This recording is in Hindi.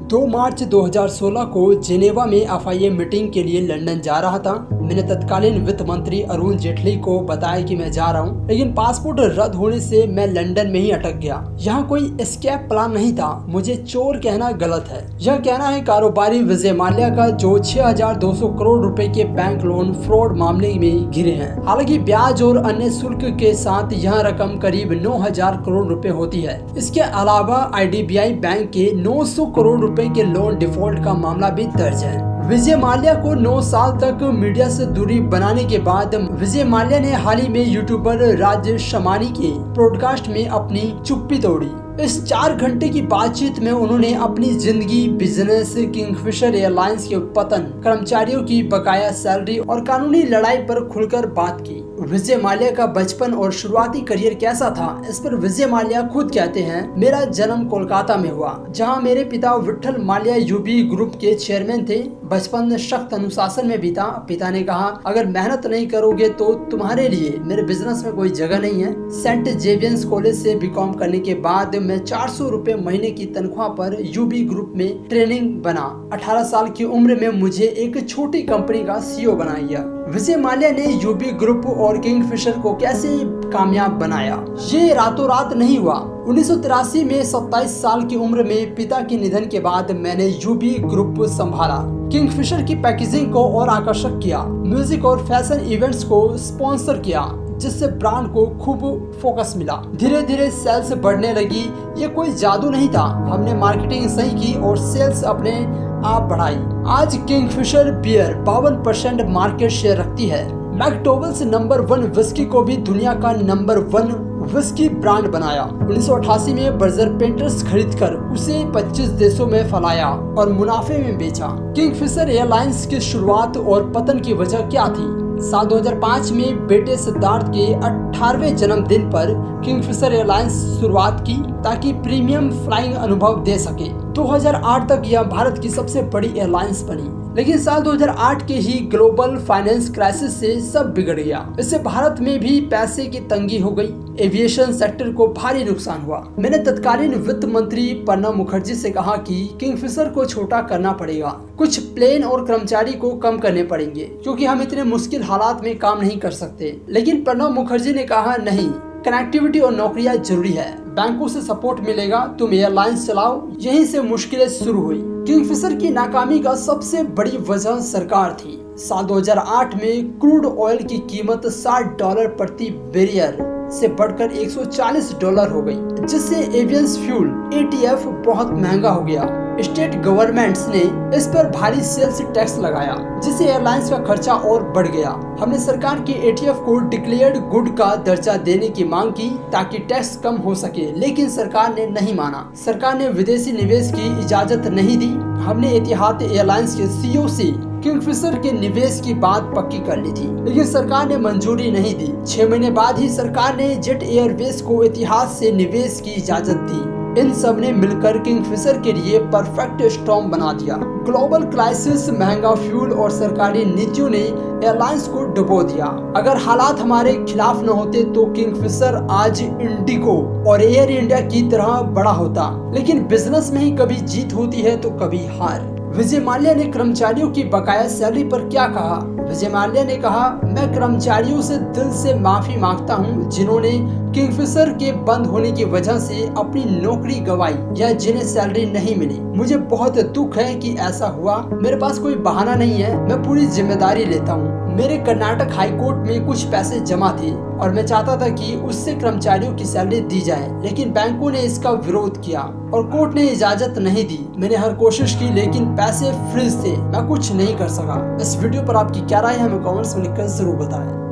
2 मार्च 2016 को जिनेवा में एफआईए मीटिंग के लिए लंदन जा रहा था। मैंने तत्कालीन वित्त मंत्री अरुण जेटली को बताया कि मैं जा रहा हूं, लेकिन पासपोर्ट रद्द होने से मैं लंदन में ही अटक गया। यहाँ कोई एस्केप प्लान नहीं था। मुझे चोर कहना गलत है। यह कहना है कारोबारी विजय माल्या का, जो 6,200 करोड़ रुपए के बैंक लोन फ्रॉड मामले में घिरे हैं। हालांकि ब्याज और अन्य शुल्क के साथ यह रकम करीब 9,000 करोड़ रुपए होती है। इसके अलावा IDBI बैंक के 900 करोड़ रुपए के लोन डिफॉल्ट का मामला भी दर्ज है। विजय माल्या को 9 साल तक मीडिया से दूरी बनाने के बाद विजय माल्या ने हाल ही में यूट्यूबर राज शमानी के पॉडकास्ट में अपनी चुप्पी तोड़ी। इस 4 घंटे की बातचीत में उन्होंने अपनी जिंदगी, बिजनेस, किंगफिशर एयरलाइंस के पतन, कर्मचारियों की बकाया सैलरी और कानूनी लड़ाई पर खुलकर बात की। विजय माल्या का बचपन और शुरुआती करियर कैसा था, इस पर विजय माल्या खुद कहते हैं, मेरा जन्म कोलकाता में हुआ, जहां मेरे पिता विठल माल्या यूबी ग्रुप के चेयरमैन थे। बचपन सख्त अनुशासन में बीता। पिता ने कहा, अगर मेहनत नहीं करोगे तो तुम्हारे लिए मेरे बिजनेस में कोई जगह नहीं है। सेंट जेवियर्स कॉलेज से BCom करने के बाद मैं 400 रुपए महीने की तनख्वाह पर यूबी ग्रुप में ट्रेनिंग बना। 18 साल की उम्र में मुझे एक छोटी कंपनी का CEO बना दिया। विजय माल्या ने यूबी ग्रुप और किंगफिशर को कैसे कामयाब बनाया, ये रातों रात नहीं हुआ। 1983 में 27 साल की उम्र में पिता के निधन के बाद मैंने यूबी ग्रुप संभाला। किंगफिशर की पैकेजिंग को और आकर्षक किया, म्यूजिक और फैशन इवेंट्स को स्पॉन्सर किया, जिससे ब्रांड को खूब फोकस मिला। धीरे धीरे सेल्स बढ़ने लगी। ये कोई जादू नहीं था। हमने मार्केटिंग सही की और सेल्स अपने आप बढ़ाई। आज किंगफिशर बियर 52% मार्केट शेयर रखती है। मैकडोवेल्स नंबर 1 विस्की को भी दुनिया का नंबर 1 विस्की ब्रांड बनाया। 1988 में बर्जर पेंटर्स खरीदकर उसे 25 देशों में फैलाया और मुनाफे में बेचा। किंगफिशर एयरलाइंस की शुरुआत और पतन की वजह क्या थी? साल 2005 में बेटे सिद्धार्थ के 18वें जन्मदिन पर किंगफिशर एयरलाइंस शुरुआत की ताकि प्रीमियम फ्लाइंग अनुभव दे सके। 2008 तक यह भारत की सबसे बड़ी एयरलाइंस बनी, लेकिन साल 2008 के ही ग्लोबल फाइनेंस क्राइसिस से सब बिगड़ गया। इससे भारत में भी पैसे की तंगी हो गई। एविएशन सेक्टर को भारी नुकसान हुआ। मैंने तत्कालीन वित्त मंत्री प्रणब मुखर्जी से कहा कि किंगफिशर को छोटा करना पड़ेगा, कुछ प्लेन और कर्मचारी को कम करने पड़ेंगे, क्योंकि हम इतने मुश्किल हालात में काम नहीं कर सकते। लेकिन प्रणब मुखर्जी ने कहा, नहीं, कनेक्टिविटी और नौकरियां जरूरी है, बैंकों से सपोर्ट मिलेगा, तुम एयरलाइंस चलाओ। यहीं से मुश्किलें शुरू हुई। किंगफिशर की नाकामी का सबसे बड़ी वजह सरकार थी। साल 2008 में क्रूड ऑयल की कीमत $60 प्रति बैरियर से बढ़कर $140 हो गई, जिससे एवियन फ्यूल ATF बहुत महंगा हो गया। स्टेट गवर्नमेंट्स ने इस पर भारी सेल्स टैक्स लगाया, जिससे एयरलाइंस का खर्चा और बढ़ गया। हमने सरकार के ATF को डिक्लेयर्ड गुड का दर्जा देने की मांग की ताकि टैक्स कम हो सके, लेकिन सरकार ने नहीं माना। सरकार ने विदेशी निवेश की इजाजत नहीं दी। हमने एतिहाद एयरलाइंस के CEO से किंगफिशर के निवेश की बात पक्की कर ली थी, लेकिन सरकार ने मंजूरी नहीं दी। 6 महीने बाद ही सरकार ने जेट एयरवेज को एतिहाद से निवेश की इजाजत दी। इन सब ने मिलकर किंगफिशर के लिए परफेक्ट स्टॉर्म बना दिया। ग्लोबल क्राइसिस, महंगा फ्यूल और सरकारी नीतियों ने एयरलाइंस को डुबो दिया। अगर हालात हमारे खिलाफ न होते तो किंगफिशर आज इंडिगो और एयर इंडिया की तरह बड़ा होता। लेकिन बिजनेस में ही कभी जीत होती है तो कभी हार। विजय माल्या ने कर्मचारियों की बकाया सैलरी पर क्या कहा? विजय माल्या ने कहा, मैं कर्मचारियों से दिल से माफी मांगता हूं, जिन्होंने किंगफिशर के बंद होने की वजह से अपनी नौकरी गंवाई या जिन्हें सैलरी नहीं मिली। मुझे बहुत दुख है कि ऐसा हुआ। मेरे पास कोई बहाना नहीं है, मैं पूरी जिम्मेदारी लेता हूँ। मेरे कर्नाटक हाई कोर्ट में कुछ पैसे जमा थे और मैं चाहता था कि उससे कर्मचारियों की सैलरी दी जाए, लेकिन बैंकों ने इसका विरोध किया और कोर्ट ने इजाजत नहीं दी। मैंने हर कोशिश की, लेकिन पैसे फ्रीज थे, मैं कुछ नहीं कर सका। इस वीडियो पर आपकी क्या राय है, हमें कमेंट्स में लिखकर जरूर बताएं।